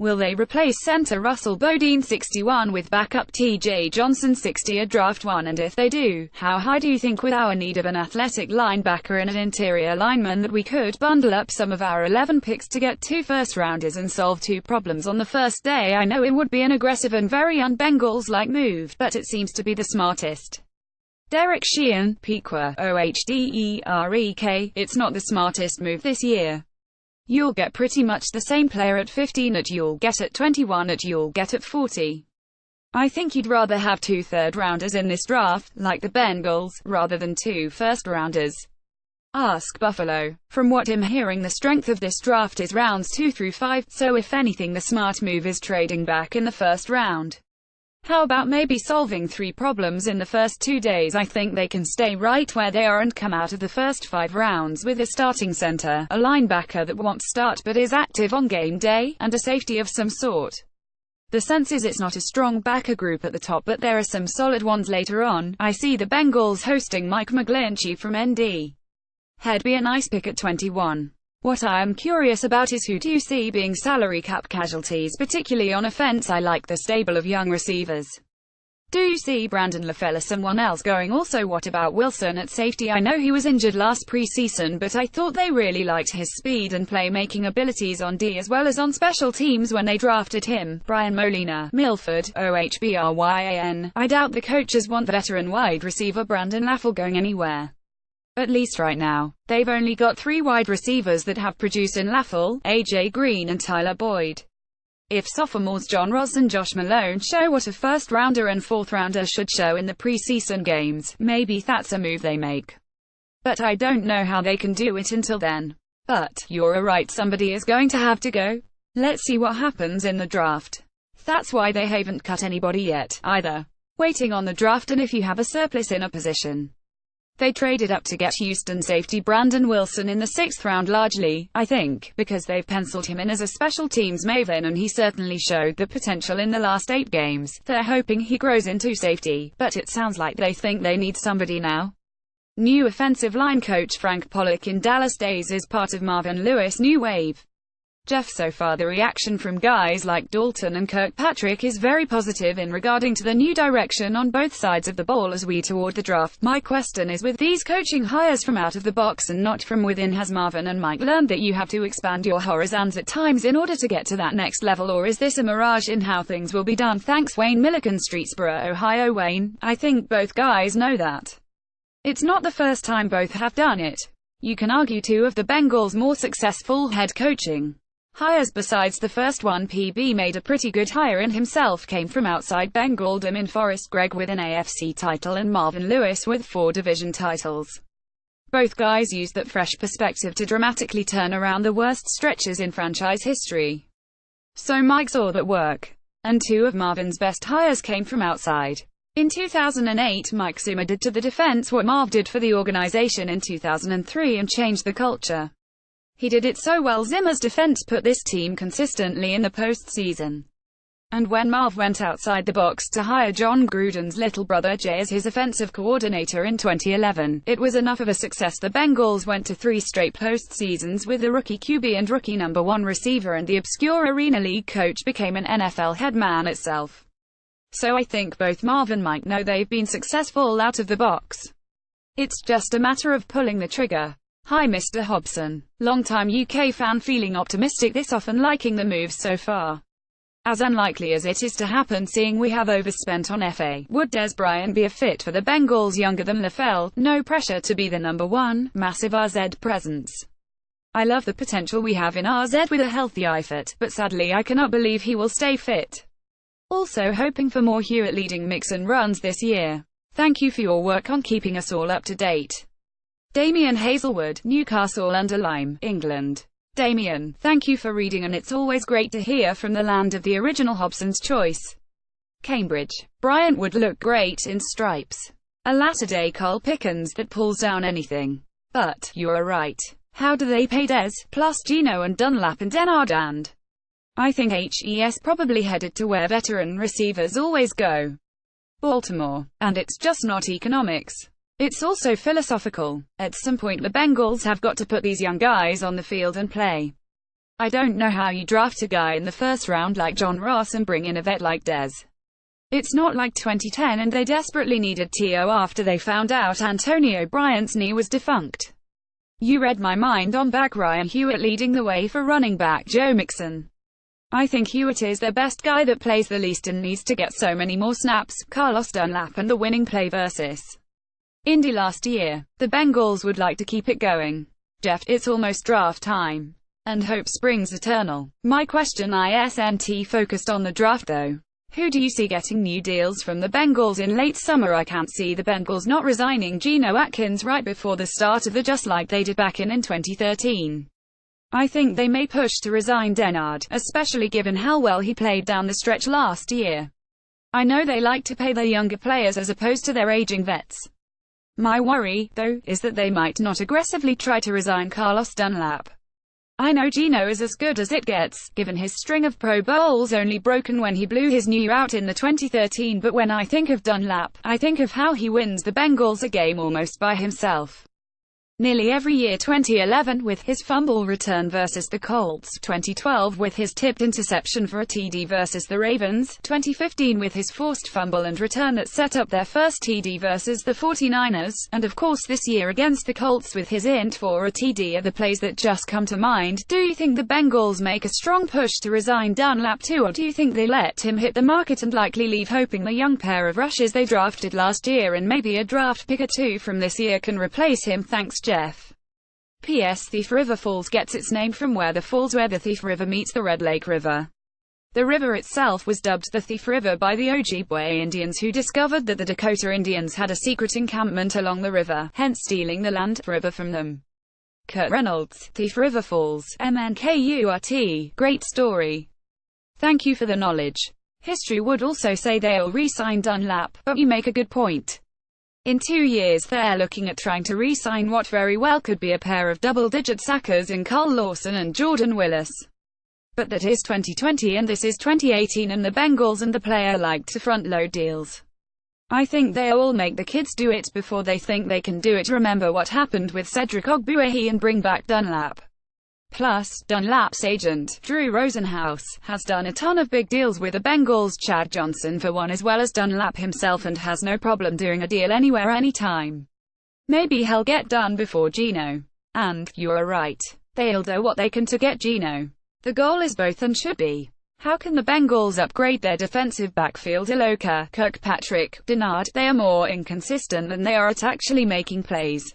Will they replace center Russell Bodine 61 with backup TJ Johnson 60 at draft 1, and if they do, how high do you think, with our need of an athletic linebacker and an interior lineman, that we could bundle up some of our 11 picks to get 2 first-rounders and solve 2 problems on the first day? I know it would be an aggressive and very un-Bengals-like move, but it seems to be the smartest. Derek Sheehan, Pequa, OHDEREK, it's not the smartest move this year. You'll get pretty much the same player at 15 that you'll get at 21 that you'll get at 40. I think you'd rather have 2 third-rounders in this draft, like the Bengals, rather than 2 first-rounders. Ask Buffalo. From what I'm hearing, the strength of this draft is rounds 2 through 5, so if anything the smart move is trading back in the first round. How about maybe solving 3 problems in the first 2 days? I think they can stay right where they are and come out of the first 5 rounds with a starting center, a linebacker that won't start but is active on game day, and a safety of some sort. The sense is it's not a strong backer group at the top, but there are some solid ones later on. I see the Bengals hosting Mike McGlinchey from ND. He'd be a nice pick at 21. What I am curious about is who do you see being salary cap casualties, particularly on offense. I like the stable of young receivers. Do you see Brandon LaFell or someone else going? Also, what about Wilson at safety? I know he was injured last preseason, but I thought they really liked his speed and playmaking abilities on D as well as on special teams when they drafted him. Brian Molina, Milford, OHBRYAN. I doubt the coaches want veteran wide receiver Brandon LaFell going anywhere. At least right now. They've only got 3 wide receivers that have produced in LaFell, AJ Green and Tyler Boyd. If sophomores John Ross and Josh Malone show what a first-rounder and fourth-rounder should show in the preseason games, maybe that's a move they make. But I don't know how they can do it until then. But you're right, somebody is going to have to go. Let's see what happens in the draft. That's why they haven't cut anybody yet, either. Waiting on the draft, and if you have a surplus in a position. They traded up to get Houston safety Brandon Wilson in the 6th round, largely, I think, because they've penciled him in as a special teams maven, and he certainly showed the potential in the last 8 games. They're hoping he grows into safety, but it sounds like they think they need somebody now. New offensive line coach Frank Pollock in Dallas stays as part of Marvin Lewis' new wave. Jeff, so far the reaction from guys like Dalton and Kirkpatrick is very positive in regarding to the new direction on both sides of the ball as we toward the draft. My question is, with these coaching hires from out of the box and not from within, has Marvin and Mike learned that you have to expand your horizons at times in order to get to that next level, or is this a mirage in how things will be done? Thanks, Wayne Milliken, Streetsboro, Ohio. Wayne, I think both guys know that. It's not the first time both have done it. You can argue 2 of the Bengals' more successful head coaching hires besides the first one. PB made a pretty good hire and himself came from outside Bengaldom in Forrest Gregg with an AFC title and Marvin Lewis with 4 division titles. Both guys used that fresh perspective to dramatically turn around the worst stretches in franchise history. So Mike saw that work. And 2 of Marvin's best hires came from outside. In 2008, Mike Zimmer did to the defense what Marv did for the organization in 2003 and changed the culture. He did it so well Zimmer's defense put this team consistently in the postseason. And when Marv went outside the box to hire John Gruden's little brother Jay as his offensive coordinator in 2011, it was enough of a success. The Bengals went to 3 straight postseasons with the rookie QB and rookie number 1 receiver, and the obscure Arena League coach became an NFL head man itself. So I think both Marv and Mike know they've been successful out of the box. It's just a matter of pulling the trigger. Hi Mr. Hobson. Longtime UK fan, feeling optimistic this off and liking the moves so far. As unlikely as it is to happen seeing we have overspent on FA, would Des Bryant be a fit for the Bengals? Younger than LaFell, no pressure to be the number 1, massive RZ presence. I love the potential we have in RZ with a healthy Eifert, but sadly I cannot believe he will stay fit. Also hoping for more Hewitt leading Mixon runs this year. Thank you for your work on keeping us all up to date. Damien Hazelwood, Newcastle under Lyme, England. Damien, thank you for reading, and it's always great to hear from the land of the original Hobson's choice. Cambridge. Bryant would look great in stripes. A latter-day Carl Pickens that pulls down anything. But, you're right. How do they pay Des, plus Geno and Dunlap and Denard? And I think HES probably headed to where veteran receivers always go. Baltimore. And it's just not economics. It's also philosophical. At some point the Bengals have got to put these young guys on the field and play. I don't know how you draft a guy in the first round like John Ross and bring in a vet like Dez. It's not like 2010 and they desperately needed T.O. after they found out Antonio Bryant's knee was defunct. You read my mind on back Ryan Hewitt leading the way for running back Joe Mixon. I think Hewitt is their best guy that plays the least and needs to get so many more snaps. Carlos Dunlap and the winning play versus Indy last year. The Bengals would like to keep it going. Jeff, it's almost draft time. And hope springs eternal. My question isn't focused on the draft though. Who do you see getting new deals from the Bengals in late summer? I can't see the Bengals not resigning Geno Atkins right before the start of the just like they did back in 2013. I think they may push to resign Denard, especially given how well he played down the stretch last year. I know they like to pay their younger players as opposed to their aging vets. My worry, though, is that they might not aggressively try to resign Carlos Dunlap. I know Geno is as good as it gets, given his string of Pro Bowls only broken when he blew his knee out in the 2013, but when I think of Dunlap, I think of how he wins the Bengals a game almost by himself. Nearly every year. 2011 with his fumble return versus the Colts, 2012 with his tipped interception for a TD versus the Ravens, 2015 with his forced fumble and return that set up their first TD versus the 49ers, and of course this year against the Colts with his int for a TD are the plays that just come to mind. Do you think the Bengals make a strong push to resign Dunlap too, or do you think they let him hit the market and likely leave hoping the young pair of rushes they drafted last year and maybe a draft pick or two from this year can replace him? Thanks, Jeff. P.S. Thief River Falls gets its name from where the Thief River meets the Red Lake River. The river itself was dubbed the Thief River by the Ojibwe Indians who discovered that the Dakota Indians had a secret encampment along the river, hence stealing the land river from them. Kurt Reynolds, Thief River Falls, MNKURT, great story. Thank you for the knowledge. History would also say they'll re-sign Dunlap, but you make a good point. In 2 years they're looking at trying to re-sign what very well could be a pair of double-digit sackers in Carl Lawson and Jordan Willis. But that is 2020 and this is 2018 and the Bengals and the player like to front-load deals. I think they all make the kids do it before they think they can do it. Remember what happened with Cedric Ogbuehi and bring back Dunlap. Plus, Dunlap's agent, Drew Rosenhaus, has done a ton of big deals with the Bengals, Chad Johnson for one, as well as Dunlap himself, and has no problem doing a deal anywhere anytime. Maybe he'll get done before Geno. And, you're right, they'll do what they can to get Geno. The goal is both and should be. How can the Bengals upgrade their defensive backfield? Iloka, Kirkpatrick, Denard, they are more inconsistent than they are at actually making plays.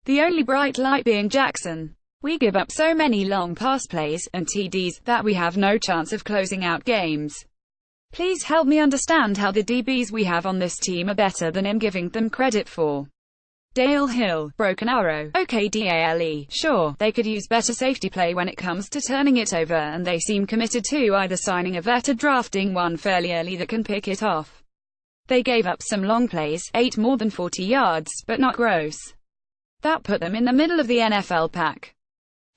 The only bright light being Jackson. We give up so many long pass plays, and TDs, that we have no chance of closing out games. Please help me understand how the DBs we have on this team are better than I'm giving them credit for. Dale Hill, Broken Arrow, okay DALE, sure, they could use better safety play when it comes to turning it over, and they seem committed to either signing a vet or drafting one fairly early that can pick it off. They gave up some long plays, 8 more than 40 yards, but not gross. That put them in the middle of the NFL pack.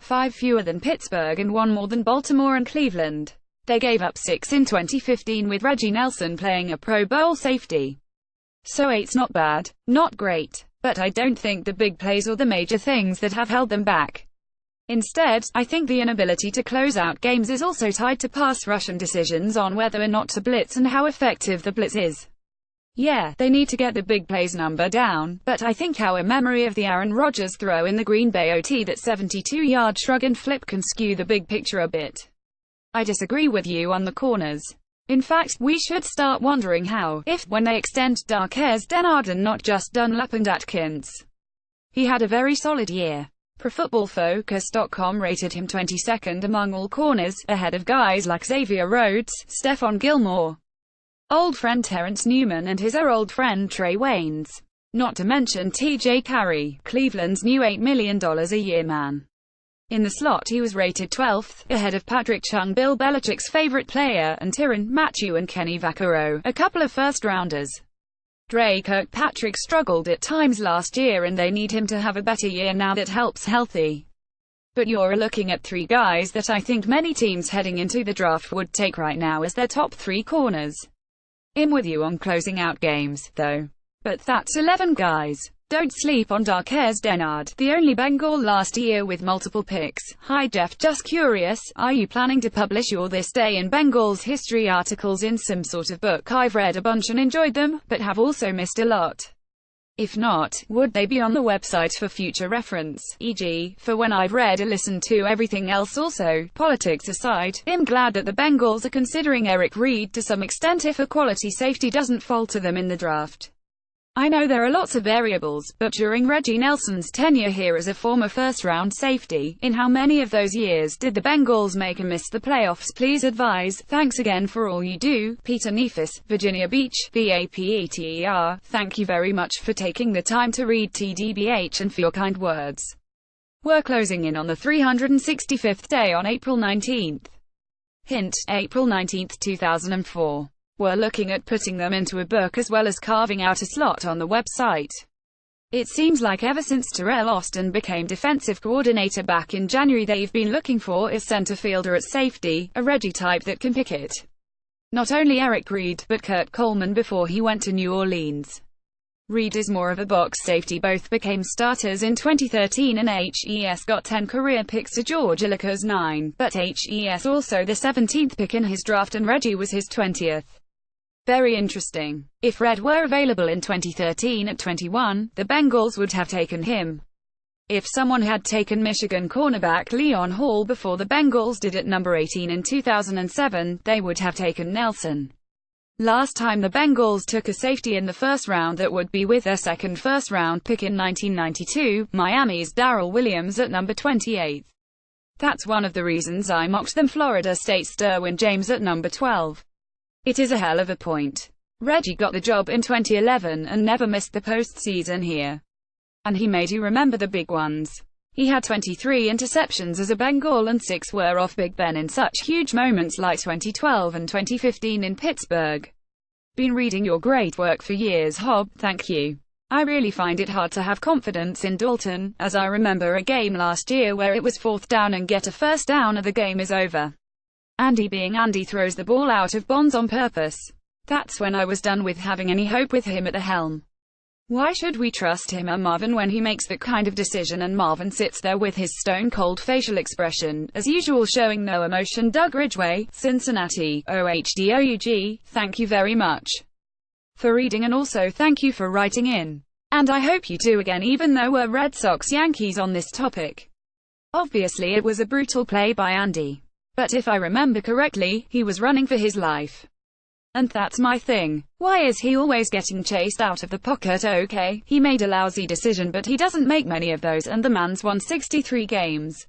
5 fewer than Pittsburgh and 1 more than Baltimore and Cleveland. They gave up 6 in 2015 with Reggie Nelson playing a Pro Bowl safety. So 8's not bad, not great, but I don't think the big plays or the major things that have held them back. Instead, I think the inability to close out games is also tied to pass rush and decisions on whether or not to blitz and how effective the blitz is. Yeah, they need to get the big plays number down, but I think our memory of the Aaron Rodgers throw in the Green Bay OT, that 72-yard shrug and flip, can skew the big picture a bit. I disagree with you on the corners. In fact, we should start wondering how, if, when they extend Darqueze Denard and not just Dunlap and Atkins. He had a very solid year. ProFootballFocus.com rated him 22nd among all corners, ahead of guys like Xavier Rhodes, Stephon Gilmore, old friend Terrence Newman, and his old friend Trey Waynes. Not to mention T.J. Carey, Cleveland's new $8 million a year man. In the slot he was rated 12th, ahead of Patrick Chung, Bill Belichick's favorite player, and Tyrann Mathieu and Kenny Vaccaro, a couple of first-rounders. Dre Kirkpatrick struggled at times last year and they need him to have a better year now that helps healthy. But you're looking at 3 guys that I think many teams heading into the draft would take right now as their top 3 corners. I'm with you on closing out games, though. But that's 11 guys. Don't sleep on Darquez Denard, the only Bengal last year with multiple picks. Hi Jeff, just curious, are you planning to publish your This Day in Bengal's history articles in some sort of book? I've read a bunch and enjoyed them, but have also missed a lot. If not, would they be on the website for future reference, e.g., for when I've read or listened to everything else? Also, politics aside, I'm glad that the Bengals are considering Eric Reid to some extent if a quality safety doesn't falter them in the draft. I know there are lots of variables, but during Reggie Nelson's tenure here as a former first-round safety, in how many of those years did the Bengals make and miss the playoffs? Please advise. Thanks again for all you do. Peter Neefus, Virginia Beach, BAPETER. Thank you very much for taking the time to read TDBH and for your kind words. We're closing in on the 365th day on April 19th. Hint, April 19th, 2004. We're looking at putting them into a book as well as carving out a slot on the website. It seems like ever since Terrell Austin became defensive coordinator back in January, they've been looking for a center fielder at safety, a Reggie type that can pick it. Not only Eric Reid, but Kurt Coleman before he went to New Orleans. Reid is more of a box safety. Both became starters in 2013 and HES got 10 career picks to George Illiker's 9, but HES also the 17th pick in his draft and Reggie was his 20th. Very interesting. If Red were available in 2013 at 21, the Bengals would have taken him. If someone had taken Michigan cornerback Leon Hall before the Bengals did at number 18 in 2007, they would have taken Nelson. Last time the Bengals took a safety in the first round, that would be with their second first-round pick in 1992, Miami's Darrell Williams at number 28. That's one of the reasons I mocked them. Florida State's Derwin James at number 12. It is a hell of a point. Reggie got the job in 2011 and never missed the postseason here. And he made you remember the big ones. He had 23 interceptions as a Bengal and 6 were off Big Ben in such huge moments like 2012 and 2015 in Pittsburgh. Been reading your great work for years, Hob, thank you. I really find it hard to have confidence in Dalton, as I remember a game last year where it was 4th down and get a first down and the game is over. Andy being Andy throws the ball out of bounds on purpose. That's when I was done with having any hope with him at the helm. Why should we trust him or Marvin when he makes that kind of decision and Marvin sits there with his stone-cold facial expression, as usual showing no emotion? Doug Ridgway, Cincinnati, OHDOUG, thank you very much for reading and also thank you for writing in. And I hope you do again even though we're Red Sox Yankees on this topic. Obviously it was a brutal play by Andy. But if I remember correctly, he was running for his life. And that's my thing. Why is he always getting chased out of the pocket? Okay, he made a lousy decision but he doesn't make many of those and the man's won 63 games.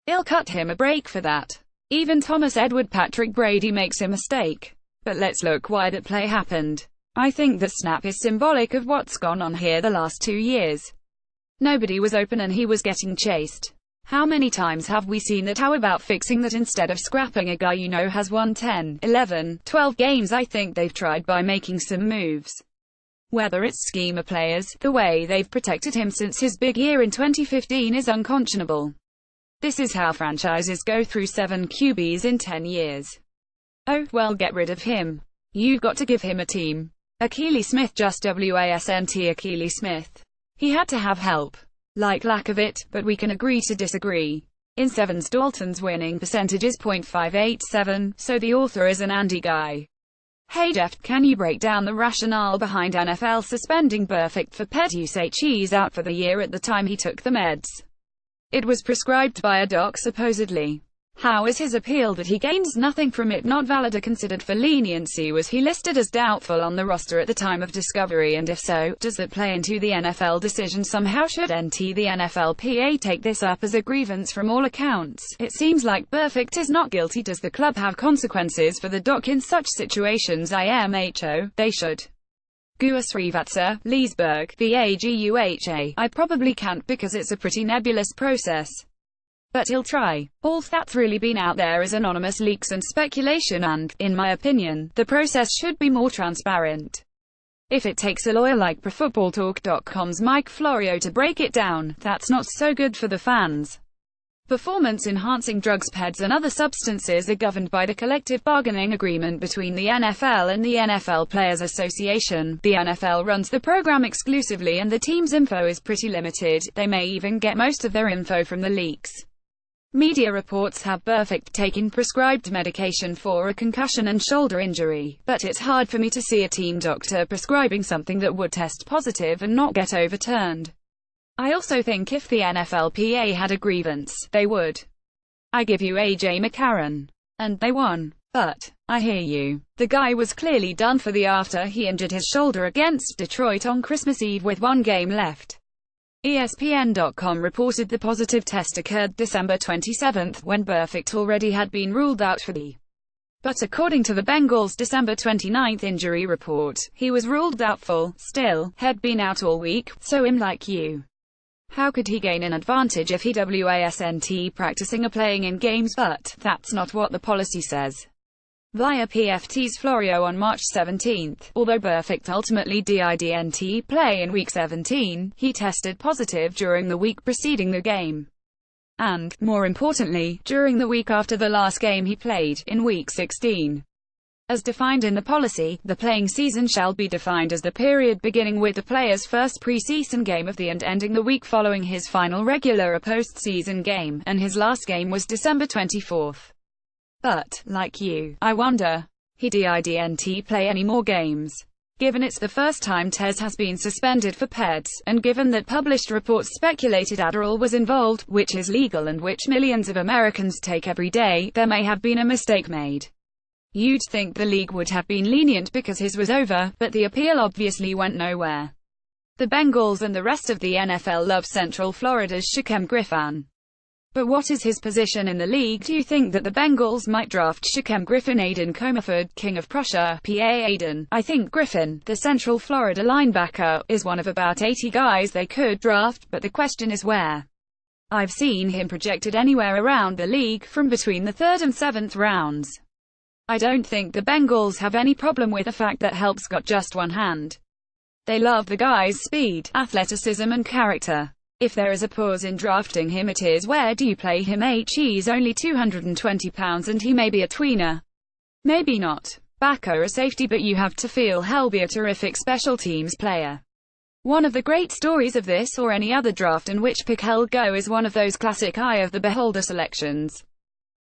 I'll cut him a break for that. Even Thomas Edward Patrick Brady makes a mistake. But let's look why that play happened. I think that snap is symbolic of what's gone on here the last 2 years. Nobody was open and he was getting chased. How many times have we seen that? How about fixing that instead of scrapping a guy you know has won 10, 11, 12 games? I think they've tried by making some moves. Whether it's schema players, the way they've protected him since his big year in 2015 is unconscionable. This is how franchises go through 7 QBs in 10 years. Oh, well, get rid of him. You've got to give him a team. Akili Smith, just WASNT Akili Smith. He had to have help. Like lack of it, but we can agree to disagree. In sevens, Dalton's winning percentage is .587, so the author is an Andy guy. Hey Jeff, can you break down the rationale behind NFL suspending Burfict for pet use? He's out for the year. At the time he took the meds, it was prescribed by a doc supposedly. How is his appeal that he gains nothing from it not valid or considered for leniency? Was he listed as doubtful on the roster at the time of discovery, and if so, does that play into the NFL decision somehow? Should the NFLPA take this up as a grievance? From all accounts, it seems like Burfict is not guilty. Does the club have consequences for the doc in such situations? IMHO, they should. Gua Srivatsa, Leesburg, BAGUHA. I probably can't because it's a pretty nebulous process. But he'll try. All that's really been out there is anonymous leaks and speculation and, in my opinion, the process should be more transparent. If it takes a lawyer like ProFootballTalk.com's Mike Florio to break it down, that's not so good for the fans. Performance-enhancing drugs, PEDs, and other substances are governed by the collective bargaining agreement between the NFL and the NFL Players Association. The NFL runs the program exclusively and the team's info is pretty limited. They may even get most of their info from the leaks. Media reports have Perfect taking prescribed medication for a concussion and shoulder injury, but it's hard for me to see a team doctor prescribing something that would test positive and not get overturned. I also think if the NFLPA had a grievance, they would. I give you AJ McCarron. And they won. But, I hear you. The guy was clearly done for after he injured his shoulder against Detroit on Christmas Eve with one game left. ESPN.com reported the positive test occurred December 27, when Perfect already had been ruled out for the. But according to the Bengals' December 29 injury report, he was ruled doubtful. Still, had been out all week, so I'm like you. How could he gain an advantage if he wasn't practicing or playing in games? But that's not what the policy says. Via PFT's Florio on March 17, although Perfect ultimately didn't play in Week 17, he tested positive during the week preceding the game. And, more importantly, during the week after the last game he played, in Week 16. As defined in the policy, the playing season shall be defined as the period beginning with the player's first preseason game of the and ending the week following his final regular postseason game, and his last game was December 24. But, like you, I wonder, he didn't play any more games. Given it's the first time Tez has been suspended for PEDs, and given that published reports speculated Adderall was involved, which is legal and which millions of Americans take every day, there may have been a mistake made. You'd think the league would have been lenient because his was over, but the appeal obviously went nowhere. The Bengals and the rest of the NFL love Central Florida's Shaquem Griffin. But what is his position in the league? Do you think that the Bengals might draft Shaquem Griffin? Aiden Comerford, King of Prussia, PA. Aiden, I think Griffin, the Central Florida linebacker, is one of about 80 guys they could draft, but the question is where. I've seen him projected anywhere around the league, from between the 3rd and 7th rounds. I don't think the Bengals have any problem with the fact that Help's got just one hand. They love the guy's speed, athleticism and character. If there is a pause in drafting him, it is where do you play him? He's only 220 pounds and he may be a tweener. Maybe not. Back or a safety, but you have to feel he'll be a terrific special teams player. One of the great stories of this or any other draft in which pick he'll go is one of those classic eye of the beholder selections.